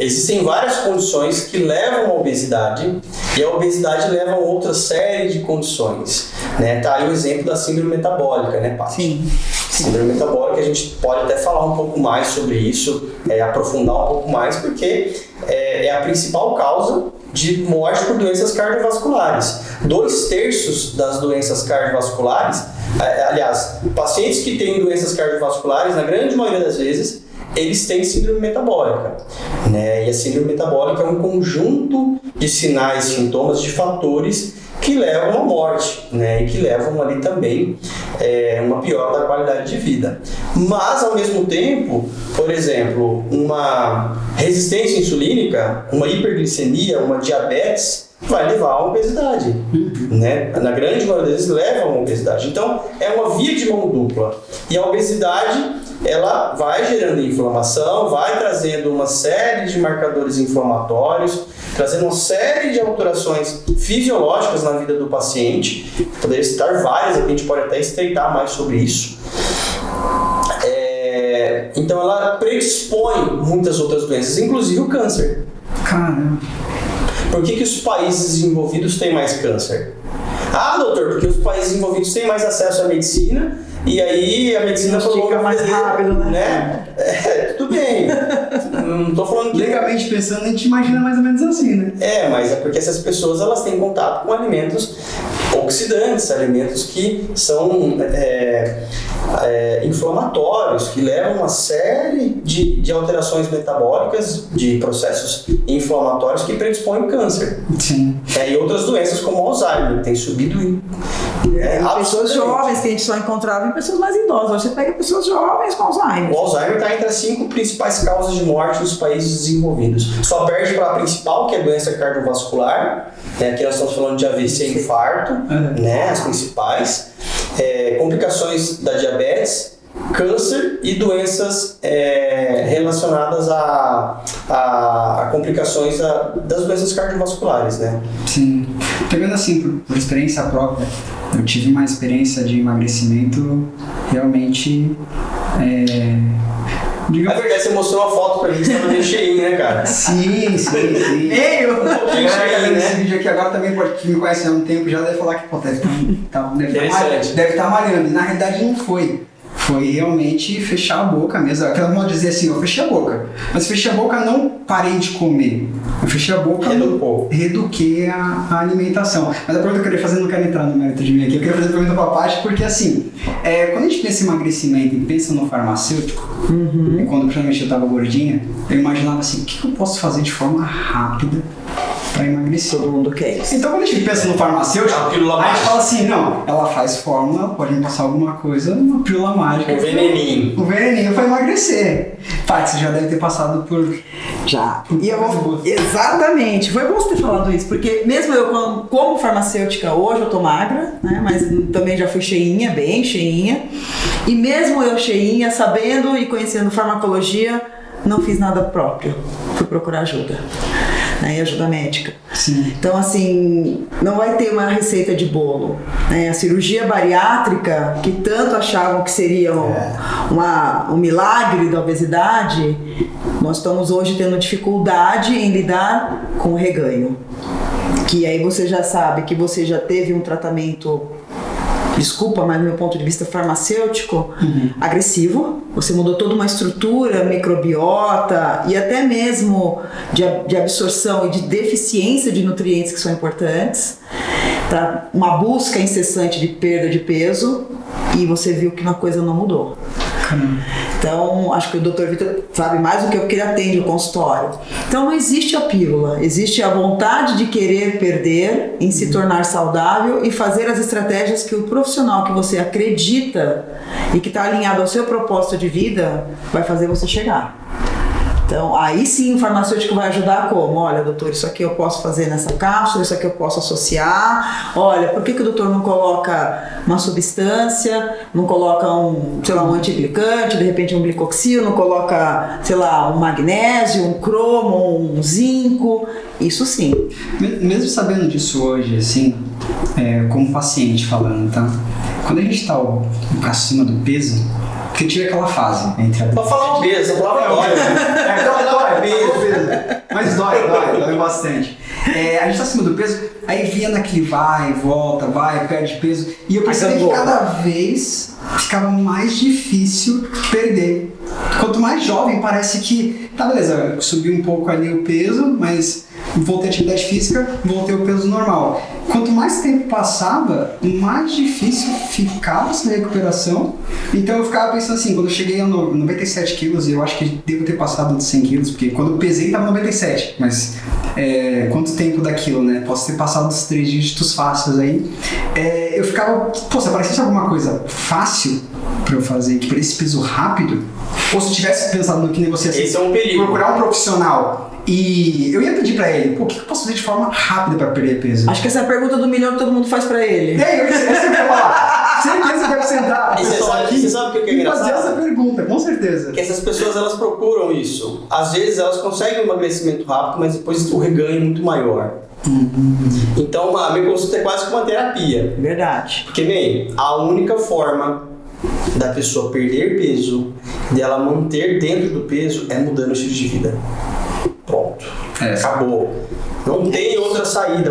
existem várias condições que levam à obesidade e a obesidade leva a outra série de condições, né? Tá aí o exemplo da síndrome metabólica, né, Paty? Sim. Síndrome metabólica, a gente pode até falar um pouco mais sobre isso, aprofundar um pouco mais, porque é a principal causa de morte por doenças cardiovasculares. 2/3 das doenças cardiovasculares, aliás, pacientes que têm doenças cardiovasculares, na grande maioria das vezes, eles têm síndrome metabólica, né? E a síndrome metabólica é um conjunto de sinais, sintomas, de fatores que levam à morte, né? E que levam ali também uma piora da qualidade de vida. Mas, ao mesmo tempo, por exemplo, uma resistência insulínica, uma hiperglicemia, uma diabetes, vai levar à obesidade, né? Na grande maioria das vezes leva a uma obesidade. Então, é uma via de mão dupla. E a obesidade, ela vai gerando inflamação, vai trazendo uma série de marcadores inflamatórios, trazendo uma série de alterações fisiológicas na vida do paciente. Poderia citar várias, aqui a gente pode até estreitar mais sobre isso. Então ela predispõe muitas outras doenças, inclusive o câncer. Caramba. Por que os países desenvolvidos têm mais câncer? Ah, doutor, porque os países desenvolvidos têm mais acesso à medicina e aí a medicina fica mais rápido, né? Tudo bem. Não estou falando que... Legalmente pensando, a gente imagina mais ou menos assim, né? Mas é porque essas pessoas elas têm contato com alimentos oxidantes, alimentos que são inflamatórios, que levam uma série de alterações metabólicas, de processos inflamatórios que predispõem câncer. Sim. E outras doenças como Alzheimer, tem subido pessoas jovens que a gente só encontrava em pessoas mais idosas. Hoje você pega pessoas jovens com Alzheimer. O Alzheimer está entre as 5 principais causas de morte nos países desenvolvidos. Só perde para a principal, que é a doença cardiovascular. Aqui nós estamos falando de AVC e infarto, né, as principais. Complicações da diabetes, câncer e doenças relacionadas a complicações das doenças cardiovasculares, né? Sim. Pegando assim, por experiência própria, eu tive uma experiência de emagrecimento realmente... Na verdade, você mostrou uma foto pra gente, você estava meio cheinho, né, cara? Sim. Meio? Quem chega vendo esse vídeo aqui agora também, que me conhece há um tempo, já deve falar que pô, deve estar malhando. E na realidade não foi. Foi realmente fechar a boca mesmo. Aquela modo de dizer assim, eu fechei a boca. Mas fechei a boca, não parei de comer. Eu fechei a boca, reduquei a alimentação. Mas a pergunta que eu queria fazer, não quero entrar no mérito de mim aqui, eu queria fazer a pergunta pra Paty, porque assim, quando a gente pensa em emagrecimento e pensa no farmacêutico, e quando principalmente eu tava gordinha, eu imaginava assim, o que eu posso fazer de forma rápida para emagrecer? Todo mundo quer isso. Então quando a gente pensa no farmacêutico, a gente fala assim, não, ela faz fórmula, pode me passar alguma coisa, uma pílula mágica. Um veneninho. Um veneninho para emagrecer. Paty, você já deve ter passado por... Já. E eu vou... Exatamente. Foi bom você ter falado isso, porque mesmo eu como farmacêutica hoje, eu tô magra, né? Mas também já fui cheinha, bem cheinha. E mesmo eu cheinha, sabendo e conhecendo farmacologia, não fiz nada próprio. Fui procurar ajuda. E ajuda médica. Sim. Então, assim, não vai ter uma receita de bolo. A cirurgia bariátrica, que tanto achavam que seria um milagre da obesidade, nós estamos hoje tendo dificuldade em lidar com o reganho. Que aí você já sabe que você já teve um tratamento... Desculpa, mas do meu ponto de vista farmacêutico, agressivo. Você mudou toda uma estrutura, microbiota e até mesmo de absorção e de deficiência de nutrientes que são importantes, para uma busca incessante de perda de peso, e você viu que uma coisa não mudou. Então, acho que o Dr. Vitor sabe mais do que eu, porque ele atende o consultório. Então, não existe a pílula, existe a vontade de querer perder, em se tornar saudável e fazer as estratégias que o profissional que você acredita e que está alinhado ao seu propósito de vida vai fazer você chegar. Então, aí sim o farmacêutico vai ajudar como? Olha, doutor, isso aqui eu posso fazer nessa cápsula, isso aqui eu posso associar. Olha, por que o doutor não coloca uma substância, não coloca um antiglicante, de repente um glicoxil, não coloca, um magnésio, um cromo, um zinco? Isso sim. Mesmo sabendo disso hoje, assim, como paciente falando, tá? Quando a gente está acima do peso, porque tive aquela fase entre a... Pra falar o peso, a palavra dói, né? Então, peso. engano bastante. A gente tá acima do peso, aí via naquele vai, volta, vai, perde peso. E eu percebi que cada vez ficava mais difícil perder. Quanto mais jovem, parece que, tá beleza, subiu um pouco ali o peso, mas voltei à atividade física, voltei ao peso normal. Quanto mais tempo passava, mais difícil ficava essa recuperação. Então eu ficava pensando assim, quando eu cheguei a 97 quilos, eu acho que devo ter passado de 100 quilos, porque quando eu pesei estava 97, mas quanto tempo daquilo, né? Posso ter passado dos 3 dígitos fáceis aí. Eu ficava, se aparecesse alguma coisa fácil pra eu fazer, que esse peso rápido, ou se eu tivesse pensado no que negociação, esse é um perigo. Procurar um profissional. E eu ia pedir pra ele, o que eu posso fazer de forma rápida pra perder peso? Acho que essa é a pergunta do milhão que todo mundo faz pra ele. Essa eu ia falar. Certeza deve sentar. E você sabe o que é engraçado? Fazer essa pergunta, com certeza. Que essas pessoas, elas procuram isso. Às vezes elas conseguem um emagrecimento rápido, mas depois o reganho é muito maior. Então a minha consulta é quase como uma terapia. Verdade. Porque, bem, a única forma da pessoa perder peso, dela manter dentro do peso, é mudando o estilo de vida. Pronto. Acabou. Não tem outra saída.